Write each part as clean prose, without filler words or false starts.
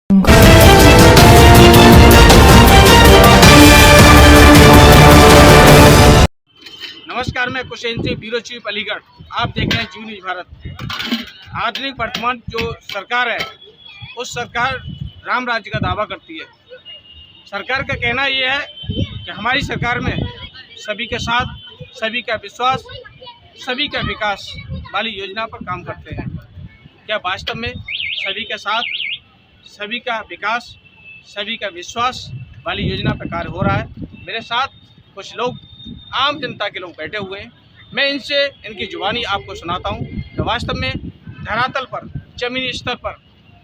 नमस्कार, मैं कुशेन Singh, bureau chief Aligarh. आप देख रहे हैं जी न्यूज भारत। आधुनिक वर्तमान जो सरकार है, उस सरकार राम राज्य का दावा करती है। सरकार का कहना यह है कि हमारी सरकार में सभी के साथ, सभी का विश्वास, सभी का विकास वाली योजना पर काम करते हैं। क्या वास्तव में सभी के साथ, सभी का विकास, सभी का विश्वास वाली योजना पर कार्य हो रहा है? मेरे साथ कुछ लोग, आम जनता के लोग बैठे हुए हैं। मैं इनसे इनकी जुबानी आपको सुनाता हूँ कि वास्तव में धरातल पर, जमीनी स्तर पर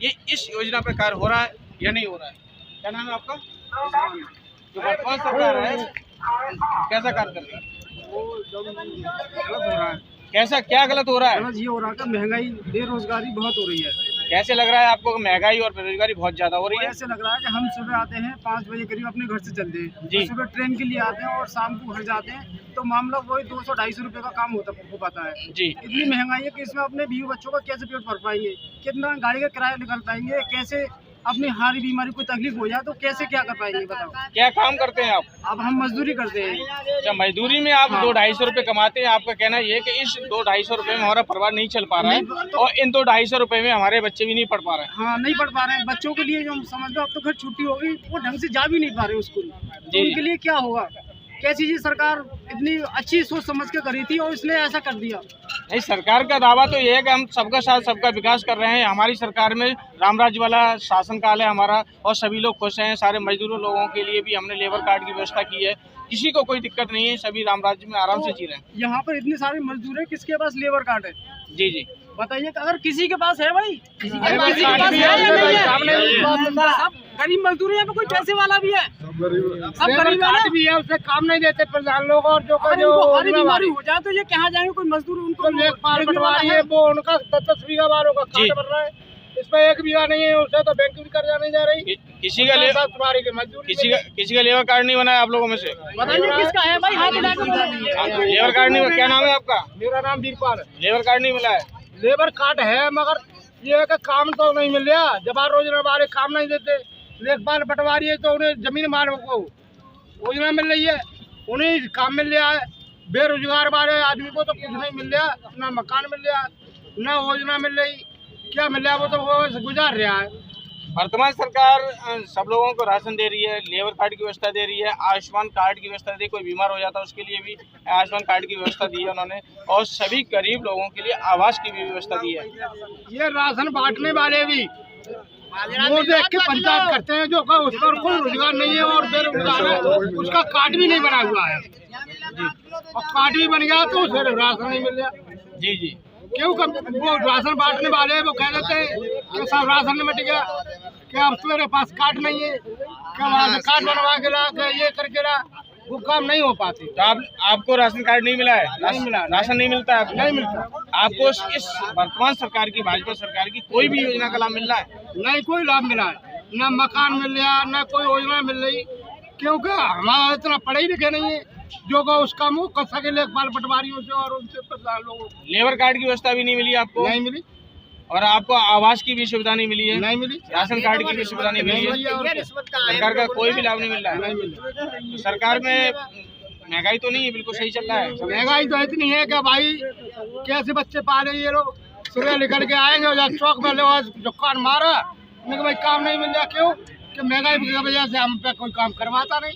ये इस योजना पर कार्य हो रहा है या नहीं हो रहा है। क्या नाम है आपका? जो वर्तमान सरकार है कैसा कार्य कर रही है? गलत हो रहा है। कैसा, क्या गलत हो रहा है? गलत ये हो रहा है कि महंगाई, बेरोजगारी बहुत हो रही है। कैसे लग रहा है आपको कि महंगाई और बेरोजगारी बहुत ज्यादा हो रही है? ऐसे लग रहा है कि हम सुबह आते हैं 5 बजे करीब अपने घर से चलते हैं जी। सुबह ट्रेन के लिए आते हैं और शाम को घर जाते हैं तो मामला वही 200-250 रुपए का काम हो पाता है। जी। इतनी महंगाई है कि इसमें अपने बीवी बच्चों का कैसे पेट भर पाएंगे, कितना गाड़ी का किराया निकल पाएंगे, कैसे अपनी हारी बीमारी कोई तकलीफ हो जाए तो कैसे क्या कर पाएंगे बताओ। क्या काम करते हैं आप? अब हम मजदूरी करते हैं। अच्छा, मजदूरी में आप 200-250 रुपए कमाते हैं। आपका कहना ये है कि इस 200-250 रुपए में हमारा परिवार नहीं चल पा रहा है और इन 200-250 रुपए में हमारे बच्चे भी नहीं पढ़ पा रहे हैं। हाँ, नहीं पढ़ पा रहे हैं। बच्चों के लिए जो समझ लो अब तो घर छुट्टी हो गई, वो ढंग से जा भी नहीं पा रहे स्कूल, तो उनके लिए क्या होगा? कैसी चीज सरकार इतनी अच्छी सोच समझ के करी थी और इसने ऐसा कर दिया। नहीं, सरकार का दावा तो ये है कि हम सबका साथ, सबका विकास कर रहे हैं। हमारी सरकार में रामराज्य वाला शासनकाल है हमारा और सभी लोग खुश हैं। सारे मजदूरों लोगों के लिए भी हमने लेबर कार्ड की व्यवस्था की है। किसी को कोई दिक्कत नहीं है, सभी रामराज्य में आराम से जी रहे हैं। यहाँ पर इतने सारे मजदूर हैं, किसके पास लेबर कार्ड है? जी जी, बताइए, अगर किसी के पास है भाई, किसी के लेबर पास कार्ड भी है या नहीं है? है। सब गरीब मजदूर है, यहाँ पे कोई पैसे वाला भी है, सब गरीब भी है, उससे काम नहीं देते प्रधान लोग। और जो हरी बीमारी हो जाए तो ये कहाँ जाएंगे? कोई मजदूर उनको लेखपाल पटवारी है, वो उनका 10 बीघा वालों का कार्ड बन रहा है, इसमें 1 बीघा नहीं है, उसे तो बैंक भी कर जाने जा रही। किसी का लेबर कार्ड नहीं बना है आप लोगों में से? बताइए किसका है भाई, हाथ उठा के बताइए। लेबर कार्ड नहीं, क्या नाम है आपका? मेरा नाम वीरपाल है। लेबर कार्ड नहीं मिला है? लेबर कार्ड है मगर ये है कि काम तो नहीं मिल रहा। जवाहर योजना वाले काम नहीं देते, लेखपाल पटवारी है तो उन्हें जमीन मालिकों को योजना मिल रही है, उन्हें काम मिल रहा है। बेरोजगार वाले आदमी को तो कुछ नहीं मिल रहा, ना मकान मिल रहा, ना योजना मिल रही, क्या मिल रहा है वो तो वो गुजार रहा है। वर्तमान सरकार सब लोगों को राशन दे रही है, लेबर कार्ड की व्यवस्था दे रही है, आयुष्मान कार्ड की व्यवस्था दी। कोई बीमार हो जाता है उसके लिए भी आयुष्मान कार्ड की व्यवस्था दी है उन्होंने, और सभी गरीब लोगों के लिए आवास की भी व्यवस्था दी है। ये राशन बांटने वाले भी वो देख के पंचायत करते हैं, जो उस पर कोई रोजगार नहीं है और बेरोजगार है, उसका कार्ड भी नहीं बना हुआ है। और कार्ड भी बन गया तो उसे राशन नहीं मिल रहा। जी जी, क्यों? वो राशन बांटने वाले वो कह देते हैं कि सब राशन में मिट गया, क्या अब तुम्हारे पास कार्ड नहीं है, क्या वहाँ से कार्ड बनवा के ला, क्या ये करके ला, वो काम नहीं हो पाते। तो आपको राशन कार्ड नहीं मिला है? नहीं मिला, राशन नहीं मिलता है? नहीं मिलता। आपको इस वर्तमान सरकार की, भाजपा सरकार की कोई भी योजना का लाभ मिल रहा है? नहीं, कोई लाभ मिला है, न मकान मिल रहा, न कोई योजना मिल रही, क्योंकि हमारा इतना पढ़े लिखे नहीं है जो का उसका मुँह कर सके लेखपाल पटवारियों से और उनसे प्रधान लोगों को। लेबर कार्ड की व्यवस्था भी नहीं मिली आपको? नहीं मिली। और आपको आवास की भी सुविधा नहीं मिली है? नहीं मिली। राशन कार्ड की भी सुविधा नहीं मिली है? सरकार का कोई भी लाभ नहीं मिल रहा है? नहीं मिली। तो सरकार में महंगाई तो नहीं है, बिल्कुल सही चल रहा है? महंगाई तो इतनी है कि भाई कैसे बच्चे पाले ये लोग, सुबह निकल के आएंगे और चौक में दुकान मारा, उनके भाई काम नहीं मिल रहा। क्यों? कि महंगाई की वजह से हम पे कोई काम करवाता नहीं।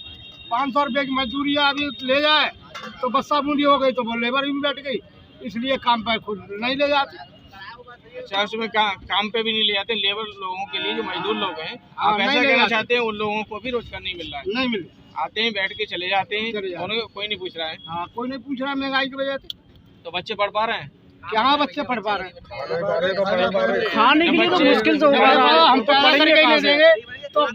500 रुपये की मजदूरी अभी ले जाए तो बस्सा बूंदी हो गई तो वो लेबर भी बैठ गई, इसलिए काम पर खुद नहीं ले जाते। अच्छा, उसमें काम पे भी नहीं ले जाते लेबर लोगों के लिए, जो मजदूर लोग हैं। आप नहीं ऐसा ले कहना जाते। चाहते हैं उन लोगों को भी रोजगार नहीं मिल रहा है? नहीं मिले, आते हैं, बैठ के चले जाते हैं, चले जाते हैं। उन्हें कोई नहीं पूछ रहा है। हाँ, कोई नहीं पूछ रहा महंगाई की वजह से। तो बच्चे पढ़ पा रहे हैं? कहाँ बच्चे पढ़ पा रहे हैं? खाने के लिए तो मुश्किल से हो रहा है। हम तो पढ़ेंगे नहीं देंगे तो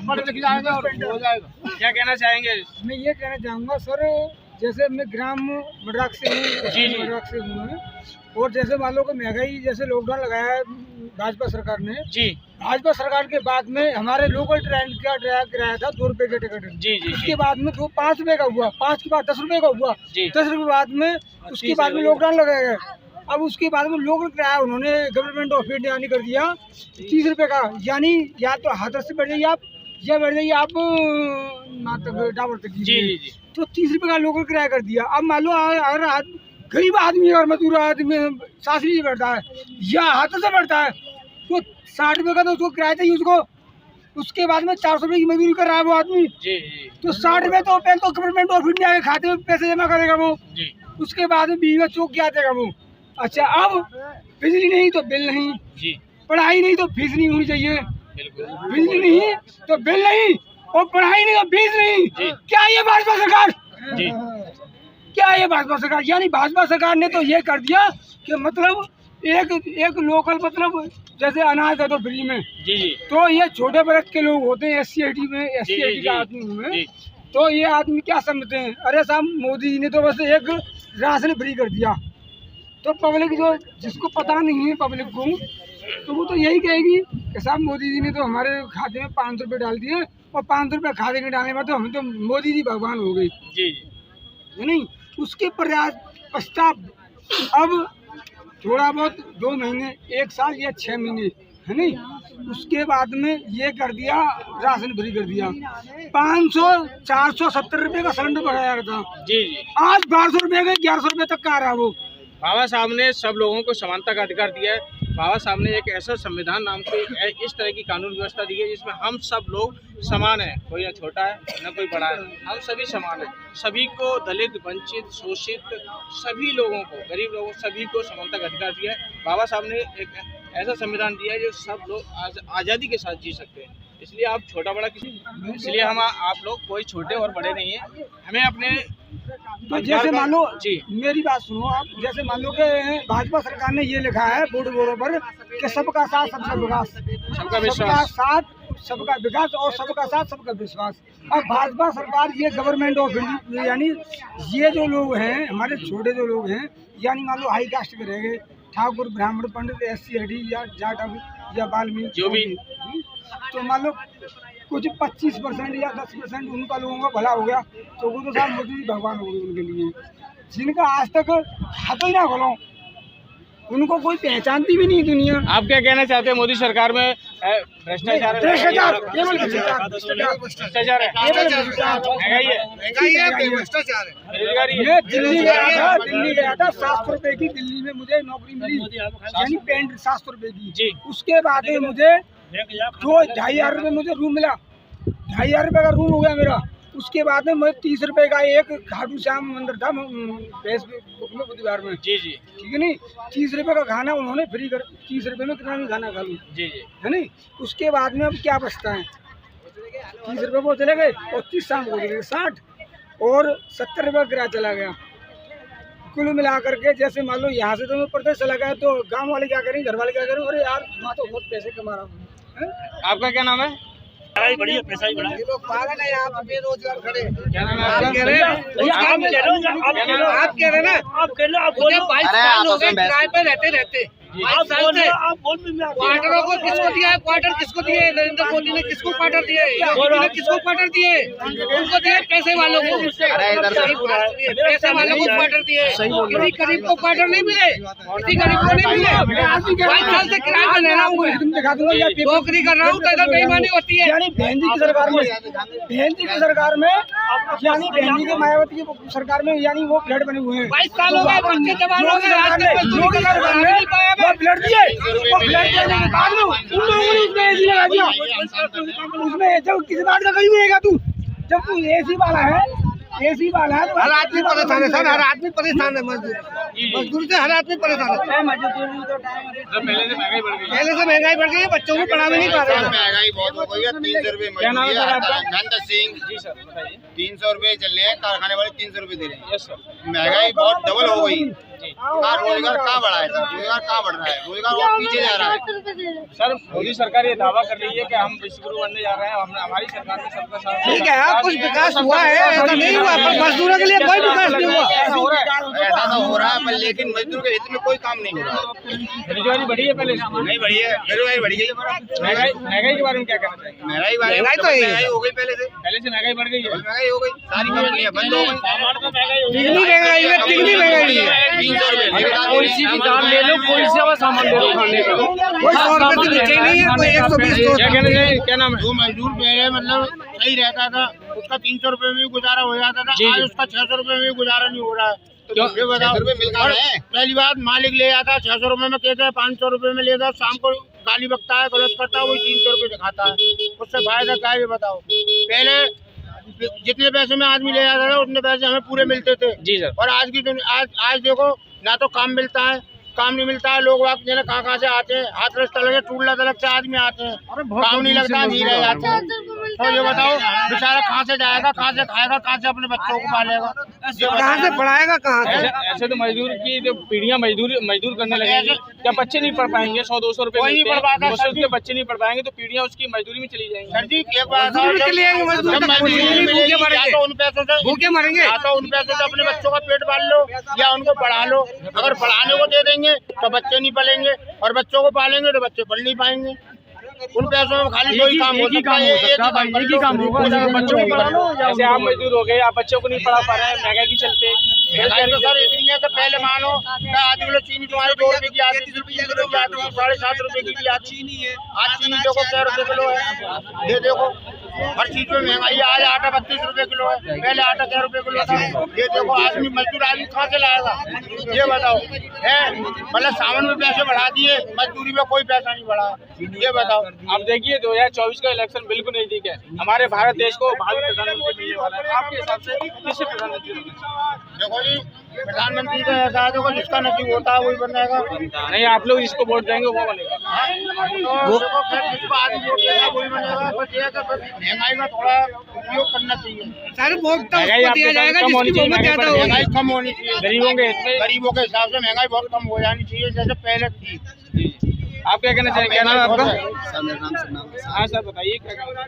पढ़ लिख जाएंगे और हो जाएगा। क्या कहना चाहेंगे? मैं ये कहना चाहूँगा सर, जैसे मैं ग्राम मड्राक से हूँ, जी जी, मड्राक से हूँ, और जैसे मान लो कि महंगाई, जैसे लॉकडाउन लगाया है भाजपा सरकार ने, जी भाजपा सरकार के बाद में हमारे लोकल ट्रेन का किराया था 2 रुपए के टिकट। जी जी, उसके बाद में 5 रुपए का हुआ, 5 के बाद 10 रुपए का हुआ, जी। 10 रुपए बाद में उसके बाद में लॉकडाउन लगाया गया। अब उसके बाद में लोकल किराया उन्होंने गवर्नमेंट ऑफ इंडिया यानी कर दिया 30 रुपये का, यानी या तो हाथरस से बैठ जाइए आप या बैठ जाइए आप डाबर तक जी जी जी। तो 30 रुपये का लोकल किराया कर दिया। अब मान लो अगर गरीब आदमी और मजदूर आदमी सासरी से बैठता है या हाथों से बैठता है तो 60 रुपये का तो उसको किराया चाहिए उसको, उसके बाद में 400 रुपये की मजदूरी कर रहा है वो आदमी जी जी। तो 60 रुपये तो पहले तो गवर्नमेंट ऑफ इंडिया के खाते में पैसे जमा करेगा वो जी। उसके बाद में बीवी का चौक क्या देगा वो। अच्छा अब बिजली नहीं तो बिल नहीं जी, पढ़ाई नहीं तो फीस नहीं होनी चाहिए, बिल्कुल बिजली नहीं तो बिल नहीं और पढ़ाई नहीं तो फीस नहीं। जी। क्या ये भाजपा सरकार, जी क्या ये भाजपा सरकार, यानी भाजपा सरकार ने तो ये कर दिया कि मतलब एक लोकल मतलब जैसे अनाज है तो फ्री में, जी जी तो ये छोटे वर्ग के लोग होते हैं SC/ST में जी, SC/ST जी, का आदमी में जी। तो ये आदमी क्या समझते हैं, अरे साहब मोदी जी ने तो बस एक राशन फ्री कर दिया तो पब्लिक जो जिसको पता नहीं है पब्लिक को तो वो तो यही कहेगी कि साहब मोदी जी ने तो हमारे खाते में 500 रुपये डाल दिए और 500 रुपये खाते के डालने में तो हम तो मोदी जी भगवान हो गई जी जी। है नहीं। उसके पश्चात अब थोड़ा बहुत 2 महीने 1 साल या 6 महीने है नहीं, उसके बाद में ये कर दिया राशन फ्री कर दिया। 500 470 रुपये का सिलेंडर बढ़ाया था, जी जी। आज 1200 रुपये का 1100 रुपये तक का आ रहा है वो। बाबा साहब ने सब लोगों को समानता का अधिकार दिया है। बाबा साहब ने एक ऐसा संविधान नाम से इस तरह की कानून व्यवस्था दी है जिसमें हम सब लोग समान हैं, कोई ना छोटा है ना कोई बड़ा है, हम सभी समान हैं। सभी को दलित वंचित शोषित सभी लोगों को गरीब लोगों सभी को समानता का अधिकार दिया है। बाबा साहब ने एक ऐसा संविधान दिया है जो सब लोग आज़ादी के साथ जी सकते हैं। इसलिए आप छोटा बड़ा किसी इसलिए हम आप लोग कोई छोटे और बड़े नहीं हैं, हमें अपने तो जैसे मान लो जी मेरी बात सुनो आप, जैसे मान लो कि भाजपा सरकार ने ये लिखा है बोर्डों पर कि सबका साथ सबका विकास, सबका विश्वास, साथ सबका विकास और सबका साथ सबका विश्वास। अब भाजपा सरकार ये गवर्नमेंट ऑफ इंडिया यानी ये जो लोग हैं हमारे छोटे जो लोग हैं यानी मान लो हाई कास्ट के रह गए ठाकुर ब्राह्मण पंडित SC/ST या जाट या बाल्मीकि जो भी तो मान लो कुछ 25% या 10% उनका लोगों का भला हो गया तो वो तो साहब मोदी जी भगवान हो गए उनके लिए, जिनका आज तक हाथों ही ना खोलो उनको कोई पहचानती भी नहीं दुनिया। आप क्या कहना चाहते हैं? मोदी सरकार में भ्रष्टाचार भ्रष्टाचार केवल भ्रष्टाचार है, महंगाई है, बेरोजगारी है। मैं दिल्ली गया था 700 रुपए की दिल्ली में मुझे नौकरी मिली यानी पेंट 700 रुपए की जी। उसके बाद में मुझे 2-2,500 रुपये मुझे रूम मिला, 2,500 रुपये का रूम हो गया मेरा। उसके बाद में मुझे 30 रुपये का एक खाटू श्याम मंदिर था फेसबुक में बुधवार में, जी जी ठीक है नहीं, 30 रुपये का खाना उन्होंने फ्री कर 30 रुपये में कितना भी खाना खा लूँ, जी जी है नहीं। उसके बाद में अब क्या बचता है, 30 रुपये वो चले गए और 30 शाम को चले गए 60 और 70 रुपये किराया चला गया। कुल मिला करके जैसे मान लो यहाँ से तो मैं प्रदेश चला गया तो गाँव वाले क्या करें घर वाले क्या करें, अरे यार वहाँ तो बहुत पैसे कमा रहा हूँ। आपका क्या नाम है? बढ़िया पैसा ही बढ़ा। ये लोग पागल है यहाँ पे बेरोजगार खड़े। क्या नाम है आपका? आप कह रहे हैं ना, आप कह रहे आप 22 साल हो गए किराए पे रहते क्वार्टरों को किसको दिया है, क्वार्टर किसको दिए, नरेंद्र मोदी ने किसको क्वार्टर दिए, योगी ने किसको क्वार्टर दिए, उनको दिए पैसे वालों को, पैसे वालों को क्वार्टर दिए। किसी गरीब को क्वार्टर नहीं मिले, किसी गरीब को नहीं मिले। 22 साल से किराए पे रह रहा हूँ, नौकरी कर रहा हूँ तो इधर बेईमानी होती है। यानी बहन जी की सरकार में यानी बहन जी के मायावती की सरकार में यानी वो फ्लैट बने हुए हैं। 22 साल हो गए, बच्चे जवान हो गए, आज तक मजदूरी कर रहा नहीं पाया। फ्लैट दिए वो फ्लैट देने के बाद में उन लोगों ने उसमें AC लगा दिया, उसमें जब किस बात का कहीं मिलेगा तू, जब तू AC वाला है तो हर आदमी परेशान है सर, हर आदमी परेशान है मजदूरी से, हर आदमी परेशान है। पहले से महंगाई बढ़ गई है, बच्चों को पढ़ा भी नहीं पा रहे हैं। महंगाई बहुत हो गई है। 300 रुपये क्या नाम है सर आपका? धनदत्त सिंह जी सर बताइए। 300 रुपये चल रहे हैं, कारखाने वाले 300 रुपये दे रहे हैं। Yes sir. महंगाई बहुत डबल हो गई। जी रोजगार कहाँ बढ़ा है सर, रोजगार कहाँ बढ़ रहा है, रोजगार और पीछे जा रहा है। सर मोदी सरकार ये दावा कर रही है कि हम विश्वगुरु बनने जा रहे हैं, हमारी सरकार में सबका साथ। ठीक है, कुछ विकास हुआ है, ऐसा नहीं हुआ, पर मजदूरों के लिए कोई विकास नहीं हुआ। ऐसा हो रहा है, ऐसा तो हो रहा है पर लेकिन मजदूर के हित में कोई काम नहीं हो रहा। बेरोजगारी बढ़ी है पहले से? नहीं बढ़ी है, बेरोजगारी बढ़ी गई। महंगाई के बारे में क्या कहना चाहिए? महंगाई महंगाई हो गई, पहले से महंगाई बढ़ गई है। महंगाई हो गई, सारी कंपनियां बंद हो गई। तिगनी महंगाई है, तिगनी महंगाई है। कोई सी भी दाल ले लो, कोई सा सामान ले लो खाने का, कोई 100 रुपए से नीचे नहीं है, कोई 120 क्या कहना चाहिए, क्या नाम है? जो मजदूर पहले मतलब सही रहता था, उसका 300 रुपए में भी गुजारा हो जाता था, आज उसका 600 रुपए में भी गुजारा नहीं हो रहा है। क्यों? ये बताओ, पहली बात मालिक ले आता 600 रुपए में, कहता है 500 रुपए में लेगा, शाम को गाली बकता है, गलत करता है, वही 300 रुपए दिखाता है, उससे फायदा क्या है ये बताओ। पहले जितने पैसे में आदमी ले जाता था उतने पैसे हमें पूरे मिलते थे जी सर। और आज की आज देखो ना तो काम मिलता है, काम नहीं मिलता है, लोग वाक जने कहाँ से आते हैं, हाथ रस्ता लगे टूटला तलक से आदमी आते हैं, काम नहीं लगता, नहीं रह जाते हैं। तो ये बताओ बेचारा कहाँ से जाएगा, कहाँ से खाएगा, कहाँ से अपने बच्चों को पालेगा, कहाँ से पढ़ाएगा, कहाँ से? ऐसे तो मजदूर की जो पीढ़ियां मजदूर करने लगेंगे, क्या बच्चे नहीं पढ़ पाएंगे? 100-200 रुपए कोई नहीं मिलते हैं, पढ़ पाता, उससे उसके बच्चे नहीं पढ़ पाएंगे तो पीढ़ियां उसकी मजदूरी में चली जाएंगी। सर जी एक बात मजदूरी में चली जाएंगी, मजदूरी जब तो मजदूरी भूखे मिलेगी, मरेंगे। या तो उन पैसों से भूखे मरेंगे। या तो उन पैसों से अपने बच्चों का पेट पाल लो या उनको पढ़ा लो। अगर पढ़ाने को दे देंगे तो बच्चे नहीं पढ़ेंगे और बच्चों को पालेंगे तो बच्चे पढ़ नहीं पाएंगे। उन पैसों में खाली दो ही काम हो सकता है, एक ही काम होगा, बच्चों को पढ़ा लो। जैसे आप मजदूर हो गए, आप बच्चों को नहीं पढ़ा पा रहे हैं, महंगाई के चलते। महंगाई तो सर इतनी है कि पहले मानो आधी किलो चीनी तुम्हारी 2 रुपए की आती, 3 रुपए किलो की आती, 7.5 रुपए की भी आती है। आज चीनी देखो 6 रुपए किलो है, ये देखो हर चीज में महंगाई है। आज आटा 32 रुपए किलो है, पहले आटा 6 रुपए किलो था। ये देखो आदमी मजदूर आदमी कहाँ से लाएगा ये बताओ, है मतलब सावन में पैसे बढ़ा दिए, मजदूरी में कोई पैसा नहीं बढ़ा, ये बताओ। आप देखिए 2024 का इलेक्शन बिल्कुल नजदीक है, हमारे भारत देश को भावी प्रधानमंत्री मिलने वाला है। आपके हिसाब से किससे प्रधानमंत्री होना चाहिए? देखो जी प्रधानमंत्री का ऐसा है, देखो जिसका नसीब होता है वही बनेगा। नहीं, आप लोग जिसको वोट देंगे वो बनेगा। तो देखो फिर जिसको आदमी वोट देगा वही बनेगा। बस ये है कि बस महंगाई का थोड़ा उपयोग करना चाहिए, सारे वोट तो महंगाई उसको आपके दिया जाएगा कम होनी जिसकी चाहिए, बहुमत ज्यादा होगी। महंगाई कम होनी चाहिए, गरीबों के हित में। गरीबों के हिसाब से महंगाई बहुत कम हो जानी चाहिए जैसे पहले थी। आप क्या कहना चाहेंगे? क्या नाम है आपका? सर मेरा नाम सन्नाम है। हाँ सर, बताइए क्या कहना है?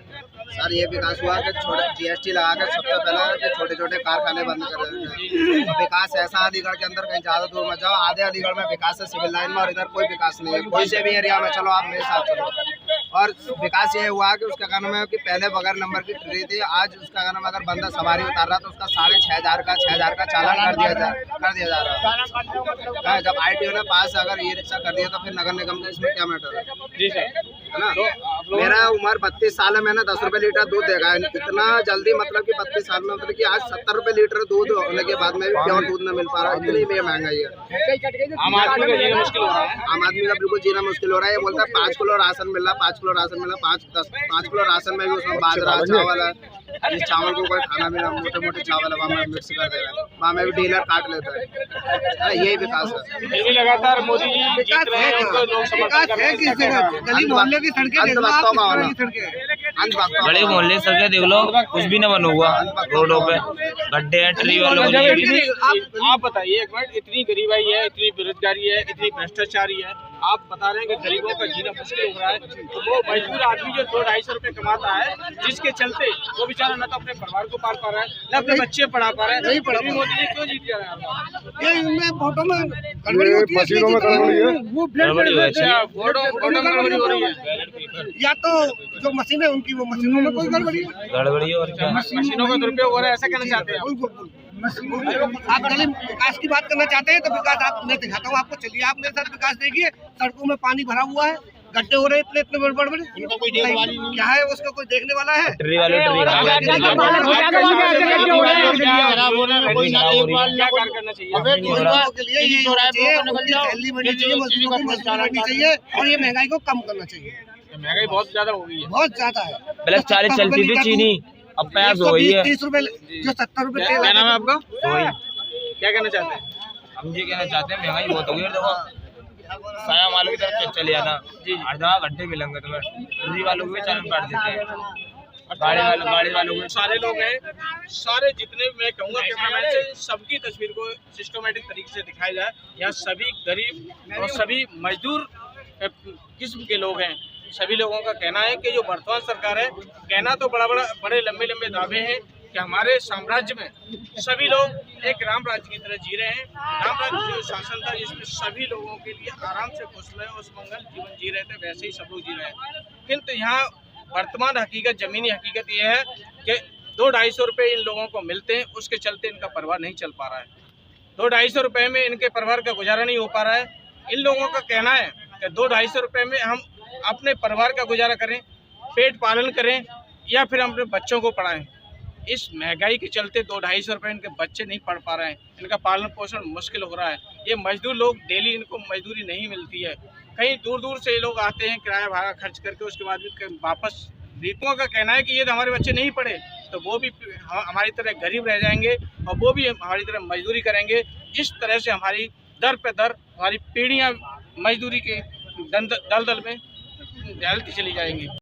सर ये विकास हुआ कि छोटे GST लगा कर सबसे पहले कि छोटे छोटे कारखाने बंद कर रहे हैं। विकास ऐसा अलीगढ़ के अंदर कहीं ज़्यादा दूर मत जाओ, आधे अलीगढ़ में विकास है सिविल लाइन में और इधर कोई विकास नहीं है। कोई से भी एरिया में चलो, आप मेरे साथ चलो। और विकास ये हुआ कि उसका कहना है कि पहले बगैर नंबर की ट्रेन थी, आज उसका कहना अगर बंदा सवारी उतार रहा तो उसका 6,500 का चालान कर दिया जा रहा है। जब ITO ने पास अगर ई रिक्शा कर दिया तो फिर नगर निगम का इसमें क्या मैटर है? जी सर, है ना? मेरा उम्र 32 साल है, मैंने 10 रुपए लीटर दूध देखा है। इतना जल्दी मतलब कि 32 साल में मतलब कि आज 70 रुपए लीटर दूध होने के बाद में भी प्योर दूध न मिल पा रहा है, इतनी भी महंगाई है। आम आदमी का जीना मुश्किल हो रहा है। आम आदमी का बिल्कुल जीना मुश्किल हो रहा है। ये बोलता है 5 किलो राशन मिल रहा, 5 किलो राशन मिल रहा, 5 किलो राशन में भी उसमें बाजरा चावल है। जिस चावल को कोई खाना भी ना, मोटे मोटे चावल है वहाँ में मिक्स कर दे रहा है, वहाँ में भी डीलर काट लेता है। यही विकास है। फिर भी लगातार मोदी जी जीत रहे हैं, उनको लोग समर्थन कर रहे हैं। किस जगह गली मोहल्ले की सड़कें देख लो आप, बड़े मोहल्ले सड़कें देख लो, कुछ भी न बना हुआ, रोडों पे गड्ढे हैं, ट्री वालों को नहीं मिली। आप बताइए एक मिनट, इतनी गरीबाई है, इतनी बेरोजगारी है, इतनी भ्रष्टाचारी है, आप बता रहे हैं कि गरीबों का जीना मुश्किल हो रहा है, तो वो मजदूर आदमी जो 200-250 रुपए कमाता है, जिसके चलते वो बेचारा न तो अपने परिवार को पाल पा रहा है, न अपने बच्चे पढ़ा पा रहा है, नहीं पढ़ा। मोदी जी क्यों जीत जा रहे हैं? ये इनमें वोटों में गड़बड़ी होती है, गड़बड़ी है, वोटों में गड़बड़ी हो रही है। या तो जो मशीन है उनकी, वो मशीनों में कोई गड़बड़ी है, गड़बड़ी और क्या, मशीनों का दुरुपयोग हो रहा है, ऐसा कहना चाहते हैं? आप गली विकास की बात करना चाहते हैं तो विकास आप, मैं दिखाता हूँ आपको, चलिए आप मेरे साथ विकास देखिए। सड़कों में पानी भरा हुआ है, गड्ढे हो रहे हैं इतने बड़े बड़े, क्या है उसको कोई देखने वाला है? ट्री वाले ट्री क्या करना चाहिए? लोगों के लिए ये होना चाहिए, उनकी सैलरी बढ़नी चाहिए, मजदूरों की मजदूरी बढ़नी चाहिए और ये महंगाई को कम करना चाहिए। महंगाई बहुत ज्यादा हो गई है, बहुत ज्यादा है। पहले 40 चलती थी चीनी, अब 50 हो गई है। 30 रुपए जो 70 रुपए। क्या नाम है आपका? क्या कहना चाहते हैं? हम ये कहना चाहते हैं महंगाई बहुत हो गई है। देखो साया मालों की तरफ चले जाना जी, हर जगह गड्ढे मिलेंगे तुम्हें, ट्री वालों को भी चालान काट देते हैं, गाड़ी वालों को। सारे लोग हैं, सारे जितने मैं कहूँगा कैमरामैन से सबकी तस्वीर को सिस्टमेटिक तरीके से दिखाया जाए। यहाँ सभी गरीब और सभी मजदूर किस्म के लोग हैं। सभी लोगों का कहना है कि जो वर्तमान सरकार है, कहना तो बड़े लंबे दावे हैं कि हमारे साम्राज्य में सभी लोग एक राम राज्य की तरह जी रहे हैं। राम राज्य जो शासन था जिसमें सभी लोगों के लिए आराम से खुशमय और सुमंगल जीवन जी रहे थे, वैसे ही सब लोग जी रहे हैं। किंतु यहाँ वर्तमान हकीकत, जमीनी हकीकत ये है कि 200-250 रुपये इन लोगों को मिलते हैं, उसके चलते इनका परिवार नहीं चल पा रहा है। 200-250 रुपए में इनके परिवार का गुजारा नहीं हो पा रहा है। इन लोगों का कहना है कि 200-250 रुपए में हम अपने परिवार का गुजारा करें, पेट पालन करें या फिर हम अपने बच्चों को पढ़ाएं। इस महंगाई के चलते 200-250 रुपए इनके बच्चे नहीं पढ़ पा रहे हैं, इनका पालन पोषण मुश्किल हो रहा है। ये मजदूर लोग डेली इनको मजदूरी नहीं मिलती है, कहीं दूर दूर से ये लोग आते हैं किराया भाड़ा खर्च करके, उसके बाद भी वापस। रीतुओं का कहना है कि ये तो हमारे बच्चे नहीं पढ़े तो वो भी हमारी तरह गरीब रह जाएंगे और वो भी हमारी तरह मजदूरी करेंगे। इस तरह से हमारी दर पे दर हमारी पीढ़ियाँ मजदूरी के दलदल में डालती चली जाएंगी।